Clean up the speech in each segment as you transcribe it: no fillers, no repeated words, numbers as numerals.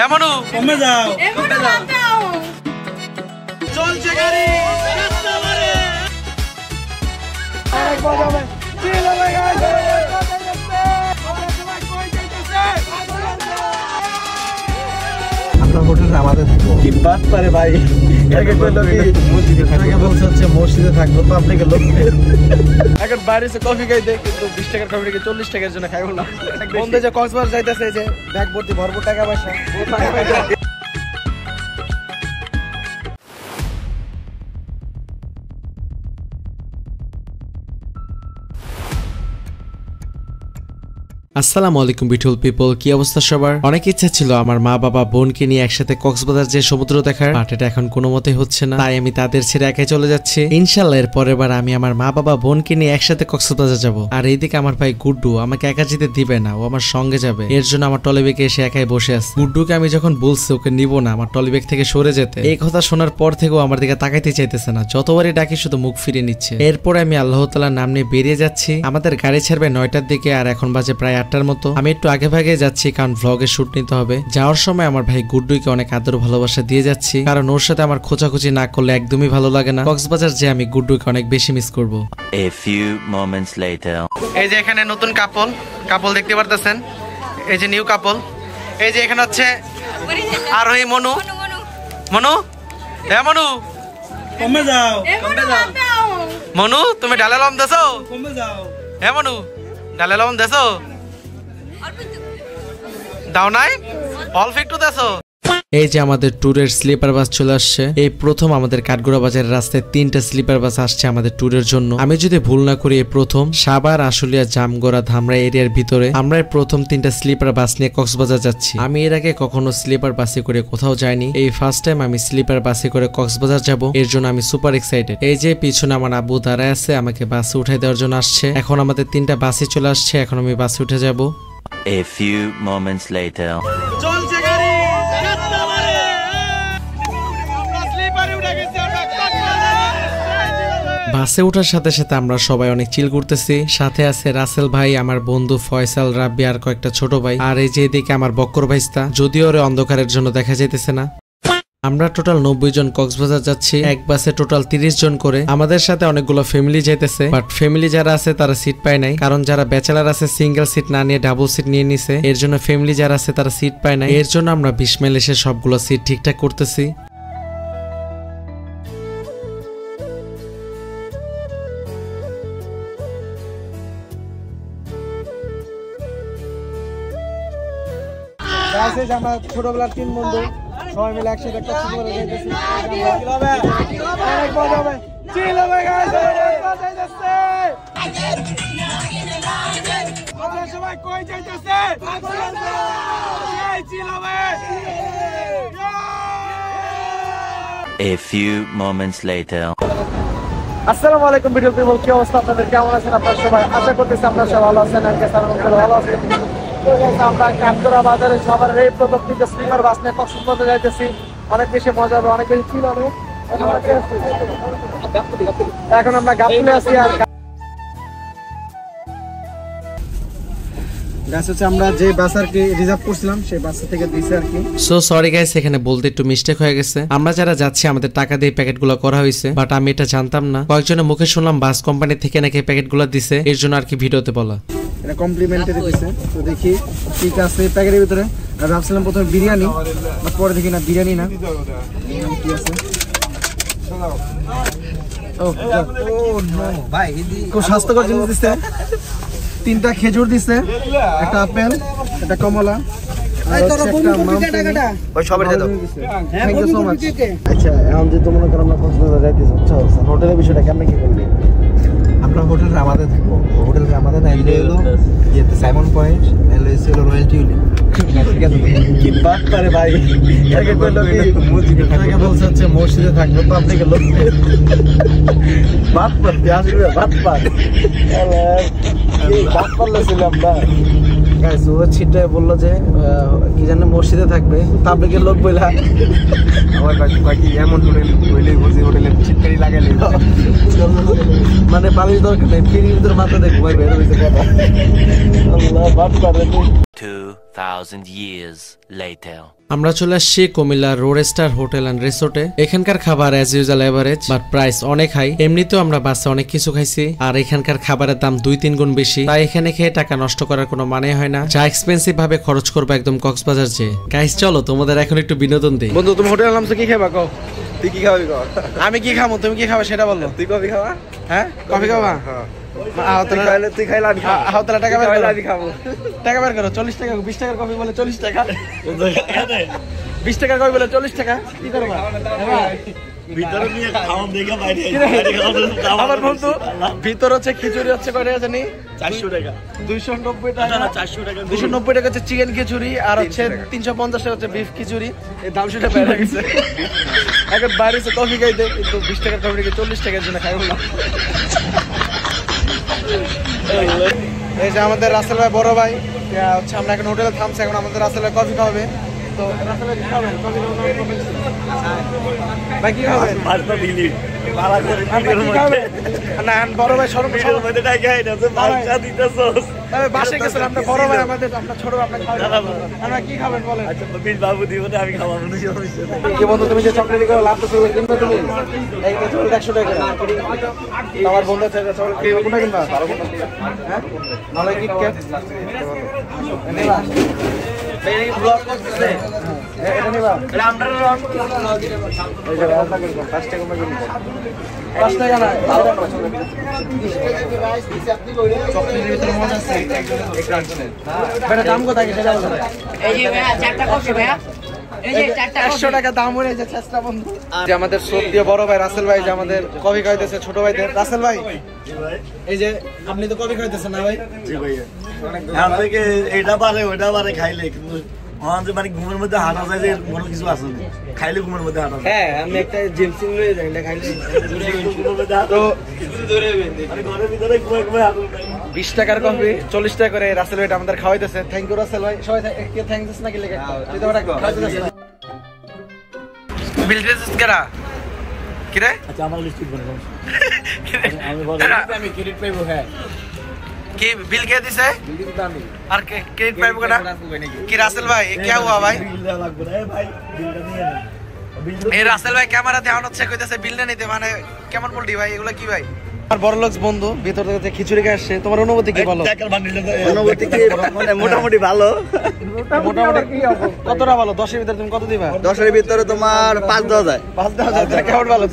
এমনু কমে যাও চলছে গাড়ি রাস্তা মারে অনেক মজা হবে চিল হবে গাইস আমরা হোটেলে আমাদের থাকবো কি বাত পারে ভাই এটাকে কইলো কি মসজিদে থাকবো বলছে হচ্ছে মসজিদে থাকবো তো আপনাকে লোক এখন বাইরে এসে কফি খাই দেখ কিন্তু 20 টাকার কফিটাকে 40 টাকার জন্য খাইবো না বন্ধে যে কক্সবাজার যাইতেছে যে ব্যাগ ভর্তি ভরপুর টাকা পয়সা আসসালামু আলাইকুম বিউটিফুল পিপল, কি অবস্থা সবার? অনেক ইচ্ছা ছিল আমার মা বাবা বোনকে নিয়ে একসাথে কক্সবাজার যে সমুদ্র দেখার, বাট এটা এখন কোনো মতে হচ্ছে না, তাই আমি তাদের ছেড়ে একাই চলে যাচ্ছি। ইনশাআল্লাহ এর পরের বার আমি আমার মা বাবা বোনকে নিয়ে একসাথে কক্সবাজার যাব। আর এইদিকে আমার ভাই গুড্ডু আমাকে একা যেতে দিবে না, ও আমার সঙ্গে যাবে। এর জন্য আমার টলিব্যাগে এসে একাই বসে আছে। গুড্ডুকে আমি যখন বলছি ওকে নিব না, আমার টলিব্যাগ থেকে সরে যেতে, এই কথা শোনার পর থেকেও আমার দিকে তাকাইতে চাইতেছে না, যতবারই ডাকি শুধু মুখ ফিরিয়ে নিচ্ছে। এরপরে আমি আল্লাহ তাআলার নাম নিয়ে বেরিয়ে যাচ্ছি। আমাদের গাড়ি ছাড়বে 9টার দিকে, আর এখন বাজে প্রায় 8টার মতো। আমি একটু আগে ভাগে যাচ্ছি কারণ ভ্লগে শুট নিতে হবে। যাওয়ার সময় আমার ভাই গুড্ডুকে অনেক আদর ভালোবাসা দিয়ে যাচ্ছি, কারণ ওর সাথে আমার খোঁচাখুচি না করলে একদমই ভালো লাগে না। কক্সবাজার যে আমি গুড্ডুকে অনেক বেশি মিস করব। A few moments later. এই যে এখানে নতুন কাপল দেখতে পারতেছেন, এই যে নিউ কাপল। এই যে এখানে হচ্ছে আরোহী মনু। মনু এ মনু কমে যাও মনু, তুমি ডালে লবণ দেছো? কমে যাও এ মনু, ডালে লবণ দেছো? দাও নাই, অল্প একটু দেছো। এই যে আমাদের ট্যুরের স্লিপার বাস চলে আসছে। এই প্রথম আমাদের কাঠগোড়া বাজারের রাস্তায় 3টা স্লিপার বাস আসছে আমাদের ট্যুরের জন্য। আমি যদি ভুল না করি এই প্রথম সাভার, আশুলিয়া, জামগড়া, ধামরা এরিয়ার ভিতরে আমরা প্রথম 3টা স্লিপার বাস নিয়ে কক্সবাজার যাচ্ছি। আমি এর আগে কখনো স্লিপার বাসে করে কোথাও যাইনি, এই ফার্স্ট টাইম আমি স্লিপার বাসে করে কক্সবাজার যাব। এর জন্য আমি সুপার এক্সাইটেড। এই যে পিছনে আমার আব্বু দাঁড়ায় আছে, আমাকে বাসে উঠাই দেওয়ার জন্য আসছে। এখন আমাদের 3টা বাসে চলে আসছে, এখন আমি বাসে উঠে যাব। A few moments later. চলছে গাড়ি রাস্তা মারে আমরা স্লিপারে উঠে গেছি। বাসে ওঠার সাথে সাথে আমরা সবাই অনেক চিল করতেছি। সাথে আছে রাসেল ভাই, আমার বন্ধু ফয়সাল, রাব্বি আর কয়েকটা ছোট ভাই। আর এই যে এদিকে আমার বক্কর ভাইস্তা, যদিও ওরে অন্ধকারের জন্য দেখা যাইতেছে না। আমরা টোটাল 90 জন কক্সবাজার যাচ্ছি। এক বাসে টোটাল 30 জন করে। আমাদের সাথে অনেকগুলো ফ্যামিলি যাইতেছে, বাট ফ্যামিলি যারা আছে তারা সিট পায় নাই, কারণ যারা ব্যাচেলার আছে সিঙ্গেল সিট না নিয়ে ডাবল সিট নিয়ে নিছে। এর জন্য ফ্যামিলি যারা আছে তারা সিট পায় নাই। এর জন্য আমরা 20 মাইল এসে সবগুলো সিট ঠিকঠাক করতেছি। আমার ছোটবেলার 3 বন্ধু সবাই মিলে একসাথে কক্সবাজার যাইতেছি। অনেক মজা হবে, চিল হবে গাইস। আপনারা সবাই কই যাইতেছে? চিল হবে। A few moments later. আসসালামু আলাইকুম বিউটিফুল পিপল, কি অবস্থা আপনাদের? কেমন আছেন আপনারা সবাই? আশা করতেছি আপনারা সবাই ভালো আছেন। ভালো আছেন। আমরা কাঠগোড়া বাজারে সবার এই প্রথম 3টা স্লিপার বাস নিয়ে কক্সবাজার যাইতেছি। অনেক বেশি মজা হবে, অনেক বেশি চিল হবে। এখন আমরা গাবতলী আছি। আর আমরা যে বাস আর কি রিজার্ভ করছিলাম সেই বাস থেকে দিয়েছে আর কি। সো সরি গাইস, এখানে বলতে একটু মিস্টেক হয়ে গেছে। আমরা যারা যাচ্ছি আমাদের টাকা দিয়ে প্যাকেটগুলো করা হয়েছে, বাট আমি এটা জানতাম না। কয়েকজনের মুখে শুনলাম বাস কোম্পানি থেকে নাকি প্যাকেটগুলো দিছে, এর জন্য আর কি ভিডিওতে বলা। এটা কমপ্লিমেন্টারি দিছে। তো দেখি ঠিক আছে প্যাকেটের ভিতরে। আর ভাবছিলাম প্রথমে বিরিয়ানি, বাট পরে দেখি না বিরিয়ানি না, কি আছে। ভাই খুব স্বাস্থ্যকর জিনিস দিছে। 3টা খেজুর দিছে, একটা আপেল, একটা কমলা, আচ্ছা এখন যে তোমরা আমরা কক্সবাজার যাইতেছি, হোটেলের বিষয়টা কেমন কি করবি? আমরা হোটেলে আমাদের থাকবো। হোটেলে আমাদের না হলো ইয়েতে সাইমন পয়েন্ট, এলো হলো রয়্যাল টিউলিপ। ঠিক আছে কি বাত পারে ভাই এটাকে কইলো কি মসজিদে থাকবে, বলছে হচ্ছে মসজিদে থাকবে তো আপনাকে লোক বাত পারতে আসবে। বাত পার এই বাত পারলে ছিলাম না গাইস। ও ছিটে বললো যে কি জানে মসজিদে থাকবে, তাবলিগের লোক বইলা আমার বাকি এমন হোটেল হইলেই বুঝি হোটেলে ছিটকারি লাগাইলে মানে পালির দরকার নেই, ফিরির ভিতরে মাথা দেখো ভাই বের হইছে কথা। আল্লাহ বাত পারে। 2,000 years later. আমরা চলে আসছি Comilla road star hotel and রিসোর্টে। এখানকার খাবার as usual average, but price অনেক হাই। এমনিতেও আমরা বাসে অনেক কিছু খাইছি, আর এখানকার খাবারের দাম 2-3 গুণ বেশি, তাই এখানে খেয়ে টাকা নষ্ট করার কোনো মানে হয় না। যা এক্সপেন্সিভ ভাবে খরচ করবো একদম কক্সবাজার যে। গাইস চলো তোমাদের এখন একটু বিনোদন দিই। বন্ধু তুমি হোটেল নামছো কি খাবা কও? তুই কি খাবি কও? আমি কি খাবো তুমি কি খাবে সেটা বলো। তুই কফি খাবা? হ্যাঁ কফি খাবা? হ্যাঁ তুই খাইলে আমি খাবো। তাহলে টাকা বের করো, আমি খাবো। টাকা বের করো। 40 টাকা 20 টাকার কফি বলে 40 টাকা, 20 টাকার কফি বলে 40 টাকা। কি করবা? ভিতরে নিয়ে খাওয়ান দেখে বাইরে আমার বন্ধু ভিতর হচ্ছে খিচুড়ি হচ্ছে কয় টাকা জানি? 400 টাকা 290 টাকা না 400 টাকা 290 টাকা হচ্ছে চিকেন খিচুড়ি, আর হচ্ছে 350 টাকা হচ্ছে বিফ খিচুড়ি। এই দাম সেটা বেড়ে গেছে। এখন বাইরে এসে কফি খাইতে, কিন্তু 20 টাকার কফি 40 টাকার জন্য খাইব না। এই যে আমাদের রাসেল ভাই বড় ভাই হচ্ছে, আমরা এখন হোটেলে থামছি, এখন আমাদের রাসেল ভাই কফি খাবে। তো রাসেল ভাই কি খাবেন? কফি ভাই কি খাবেন? মাছটা দিলি ভাড়া করে আপনি কি খাবেন? না বড় ভাই সরব ভিডিওর মধ্যে টাকা আইনা যে মাছটা দিতেছস। তবে বাসে গেছেন আপনার বড় ভাই, আমাদের আপনার ছোট ভাই, আপনার খাবেন। আমরা কি খাবেন বলেন? আচ্ছা বিল বাবু দিব না, আমি খাওয়াবো না সমস্যা নেই। কি বন্ধু তুমি যে চকলেট করে লাভ তো কিনবে তুমি? এই যে চকলেট 100 টাকা করে। আমার বন্ধু থেকে চকলেট কি কোনটা কিনবা? হ্যাঁ নালে কি ক্যাপ নেবা? এই ব্লগ করতেছে এটা নেবা? এটা আমরা রন এই যে রাস্তা করব 5 টাকা করে নিব। 5 টাকা না 12 টাকা চকলেট চকলেটের ভিতরে মজা আছে এক রাখছেন। বেটা দাম কত আছে সেটা বলো। এই যে ভাইয়া চারটা কফি ভাইয়া, এই যে চারটা 100 টাকা দাম হয়ে যায় চেষ্টা বন্ধু। যে আমাদের সত্যি বড় ভাই রাসেল ভাই যে আমাদের কফি খাইতেছে ছোট ভাইদের। রাসেল ভাই এই যে আপনি তো কফি খাইতেছেন না ভাই? জি ভাইয়া এখন থেকে এটা পারে ওটা পারে খাইলে, কিন্তু যে মানে ঘুমের মধ্যে হাঁটা যায় যে কোনো কিছু আছে না, খাইলে ঘুমের মধ্যে হাঁটা যায়। হ্যাঁ আমি একটা জিমসিং লয়ে যাই এটা খাইলে তো ঘরের ভিতরে ঘুমাই ঘুমাই হাঁটা 20 টাকার কফি 40 টাকা করে রাসেল ভাই আমাদের খাওয়াইতেছে। থ্যাংক ইউ রাসেল ভাই। সবাই কি থ্যাঙ্কস না কি লেগে তুই তো বিল দিছিস কেডা কি রে? আচ্ছা আমার লিস্ট বলে দাও। আমি ক্রেডিট পাইবো। হ্যাঁ কি বিল কে দিছে? বিল দিতে আমি আর ক্রেডিট পাইবো কেডা? কি রাসেল ভাই কি হুয়া ভাই? বিল দেওয়া লাগবে না ভাই, বিলটা নিয়ে নেন। এই রাসেল ভাই ক্যামেরা দেখান হচ্ছে কইতাছে বিল না নিতে, মানে কেমন বলটি ভাই এগুলা কি ভাই? আমার বড় লোক বন্ধু ভিতর থেকে খিচুড়ি খেয়ে আসছে, তোমার অনুভূতি কি বলো? অনুভূতি কি মানে মোটামুটি ভালো। মোটামুটি কি হবে? কতটা ভালো? 10 এর ভিতরে তুমি কত দিবা? 10 এর ভিতরে তোমার 5 দেওয়া যায়। 5 দেওয়া যায়। কেমন ভালো?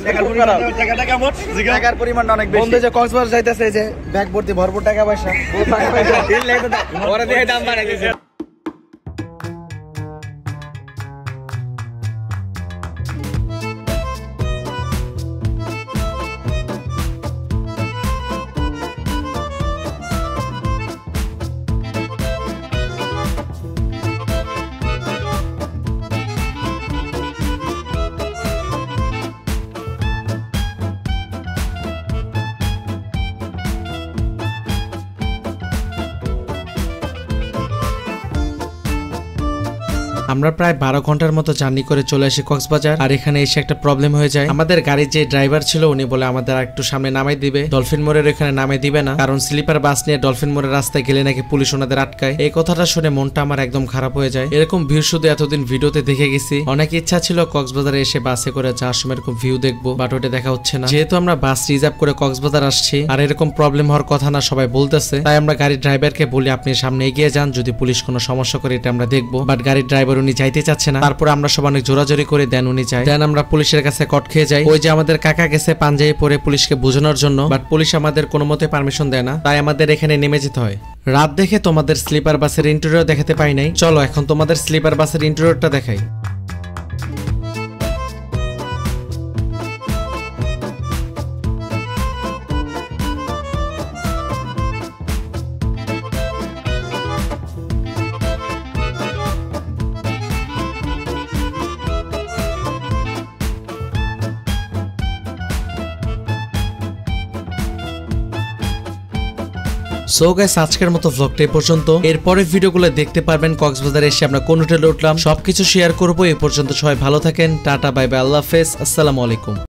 টাকাটা কেমন? টাকার পরিমাণটা অনেক বেশি। বন্ধু যে কক্সবাজার যাইতেছে যে ব্যাগ ভর্তি ভরপুর টাকা পয়সা ওরা দিয়ে দাম বাড়াই দিয়েছে। আমরা প্রায় 12 ঘন্টার মতো জার্নি করে চলে আসি কক্সবাজার। আর এখানে এসে একটা প্রবলেম হয়ে যায়। আমাদের গাড়ির যে ড্রাইভার ছিল উনি বলে আমাদের একটু সামনে নামাই দিবে, ডলফিন মোড়ের এখানে নামাই দিবে না, কারণ স্লিপার বাস নিয়ে ডলফিন মোড়ের রাস্তায় গেলে নাকি পুলিশ ওনাদের আটকায়। এই কথাটা শুনে মনটা আমার একদম খারাপ হয়ে যায়। এরকম ভিউ শুধু এতদিন ভিডিওতে দেখে গেছি। অনেক ইচ্ছা ছিল কক্সবাজারে এসে বাসে করে যাওয়ার সময় এরকম ভিউ দেখবো, বাট ওটা দেখা হচ্ছে না। যেহেতু আমরা বাস রিজার্ভ করে কক্সবাজার আসছি আর এরকম প্রবলেম হওয়ার কথা না সবাই বলতেছে, তাই আমরা গাড়ির ড্রাইভারকে বলি আপনি সামনে এগিয়ে যান, যদি পুলিশ কোনো সমস্যা করে এটা আমরা দেখবো। বাট গাড়ির ড্রাইভার উনি যাইতে চাচ্ছে না। তারপর আমরা সব অনেক জোরাজোরি করে দেন উনি যায়। দেন আমরা পুলিশের কাছে কট খেয়ে যাই। ওই যে আমাদের কাকা গেছে পাঞ্জাবি পরে পুলিশকে বোঝানোর জন্য, বাট পুলিশ আমাদের কোনো মতে পারমিশন দেয় না, তাই আমাদের এখানে নেমে যেতে হয়। রাত দেখে তোমাদের স্লিপার বাসের ইন্টেরিয়র দেখাতে পাই নাই। চলো এখন তোমাদের স্লিপার বাসের ইন্টেরিয়রটা দেখাই। সো গাইস আজকের মতো ভ্লগটা এই পর্যন্ত। এরপরে ভিডিওগুলো দেখতে পারবেন কক্সবাজারে এসে আমরা কোন হোটেলে উঠলাম, সবকিছু শেয়ার করবো। এই পর্যন্ত সবাই ভালো থাকেন, টাটা বাই বাই, আল্লাহ হাফেজ, আসসালামু আলাইকুম।